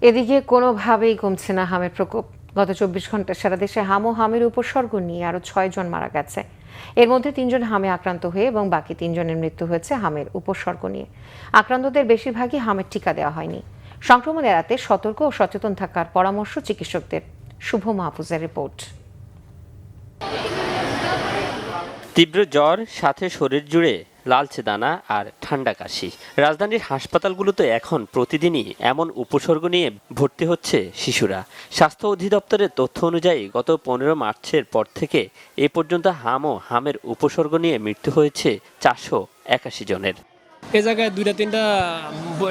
এদিকে কোনোভাবেই কমছে না হামের প্রকোপ। গত ২৪ ঘন্টায় সারা দেশে হাম ও হামের উপসর্গ নিয়ে আরও ৬ জন মারা গেছে। এর মধ্যে ৩ জন হামে আক্রান্ত হয়ে এবং বাকি ৩ জনের মৃত্যু হয়েছে হামের উপসর্গ নিয়ে। আক্রান্তদের বেশিরভাগই হামের টিকা দেওয়া হয়নি। সংক্রমণ এড়াতে সতর্ক ও সচেতন থাকার পরামর্শ চিকিৎসকদের। শুভ মাহফুজের রিপোর্ট। তীব্র জ্বর, সাথে শরীর জুড়ে লালচে দানা আর ঠান্ডা কাশি। রাজধানীর হাসপাতালগুলোতে এখন প্রতিদিনই এমন উপসর্গ নিয়ে ভর্তি হচ্ছে শিশুরা। স্বাস্থ্য অধিদপ্তরের তথ্য অনুযায়ী গত ১৫ মার্চের পর থেকে এ পর্যন্ত হাম ও হামের উপসর্গ নিয়ে মৃত্যু হয়েছে ৪৮১ জনের। এই জায়গায় ২-৩টা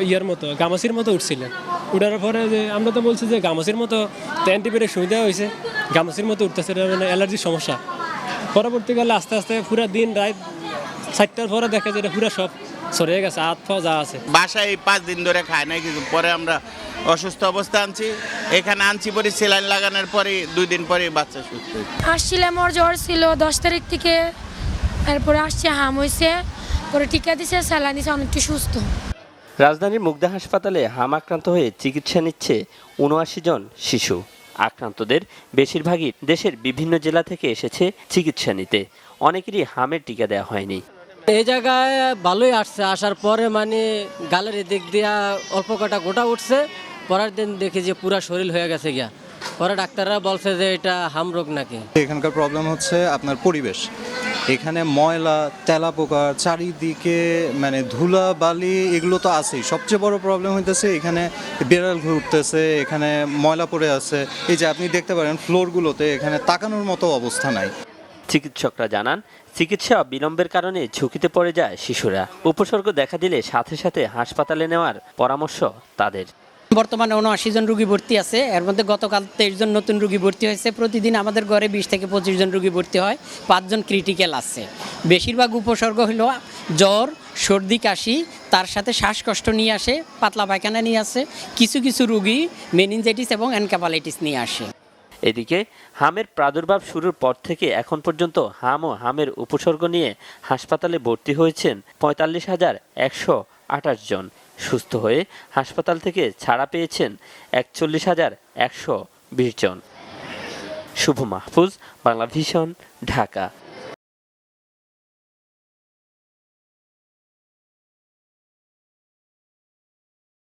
ইয়ার মতো গামাসির মতো উঠছিলেন। উঠার পরে যে আমরা তো বলছি যে গামাসির মতো অ্যান্টিবায়োটিক সুবিধা হয়েছে, গামাসির মতো উঠতেছে, মানে অ্যালার্জির সমস্যা। পরবর্তীকালে আস্তে আস্তে পুরা দিন রাত ৪টার পরে দেখে যে এটা পুরা সব সরে গেছে, হাত পা যা আছে। বাসায় ৫ দিন ধরে খায় নাই, কিছু পরে আমরা অসুস্থ অবস্থা আনছি, এখানে আনছি পরে সেলাইন লাগানোর পরে ২ দিন পরে বাচ্চা সুস্থ। আসছিলাম, ওর জ্বর ছিল ১০ তারিখ থেকে, তারপরে আসছে হাম হয়েছে, পরে টিকা দিছে, স্যালাইন দিছে, অনেকটা সুস্থ। রাজধানীর মুগদা হাসপাতালে হাম আক্রান্ত হয়ে চিকিৎসা নিচ্ছে ৭৯ জন শিশু। আক্রান্তদের বেশিরভাগই দেশের বিভিন্ন জেলা থেকে এসেছে চিকিৎসা নিতে। অনেকেরই হামের টিকা দেওয়া হয়নি। এই জায়গায় ভালোই আসছে, আসার পরে মানে গালের দিক দিয়া অল্প কটা গোটা উঠছে, পরের দিন দেখি যে পুরা শরীর হয়ে গেছে গিয়া। পরে ডাক্তাররা বলছে যে এটা হাম রোগ নাকি। এখানকার প্রবলেম হচ্ছে আপনার পরিবেশ। এখানে ময়লা, তেলাপোকা চারিদিকে, মানে ধুলা বালি এগুলো তো আছেই। সবচেয়ে বড় প্রবলেম হইতেছে এখানে বিড়াল ঘুরতেছে, এখানে ময়লা পড়ে আছে। এই যে আপনি দেখতে পারেন ফ্লোরগুলোতে এখানে তাকানোর মতো অবস্থা নাই। চিকিৎসকরা জানান, চিকিৎসা বিলম্বের কারণে ঝুঁকিতে পড়ে যায় শিশুরা। উপসর্গ দেখা দিলে সাথে সাথে হাসপাতালে নেওয়ার পরামর্শ তাদের। বর্তমানে ৭৯ জন রোগী ভর্তি আছে, এর মধ্যে গতকাল ২৩ জন নতুন রোগী ভর্তি হয়েছে। প্রতিদিন আমাদের ঘরে ২০ থেকে ২৫ জন রোগী ভর্তি হয়, ৫ জন ক্রিটিক্যাল আছে। বেশিরভাগ উপসর্গ হলো জ্বর, সর্দি, কাশি, তার সাথে শ্বাসকষ্ট নিয়ে আসে, পাতলা পায়খানা নিয়ে আসে। কিছু কিছু রোগী মেনিনজাইটিস এবং এনকেফালাইটিস নিয়ে আসে। এদিকে হামের প্রাদুর্ভাব শুরুর পর থেকে এখন পর্যন্ত হাম ও হামের উপসর্গ নিয়ে হাসপাতালে ভর্তি হয়েছেন ৪৫,১২৮ জন। সুস্থ হয়ে হাসপাতাল থেকে ছাড়া পেয়েছেন ৪১,১২০ জন। শুভ মাহফুজ, বাংলা ভিশন, ঢাকা।